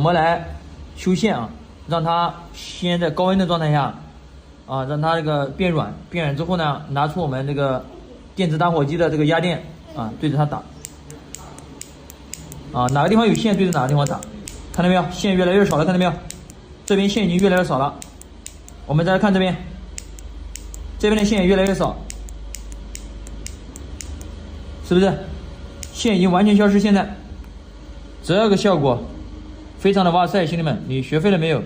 么来修线啊，让它先在高温的状态下啊，让它这个变软，变软之后呢，拿出我们这个电子打火机的这个压电啊，对着它打啊，哪个地方有线对着哪个地方打，看到没有？线越来越少了，看到没有？这边线已经越来越少了。我们再来看这边，这边的线也越来越少，是不是？线已经完全消失。现在这个效果非常的哇塞，兄弟们，你学会了没有？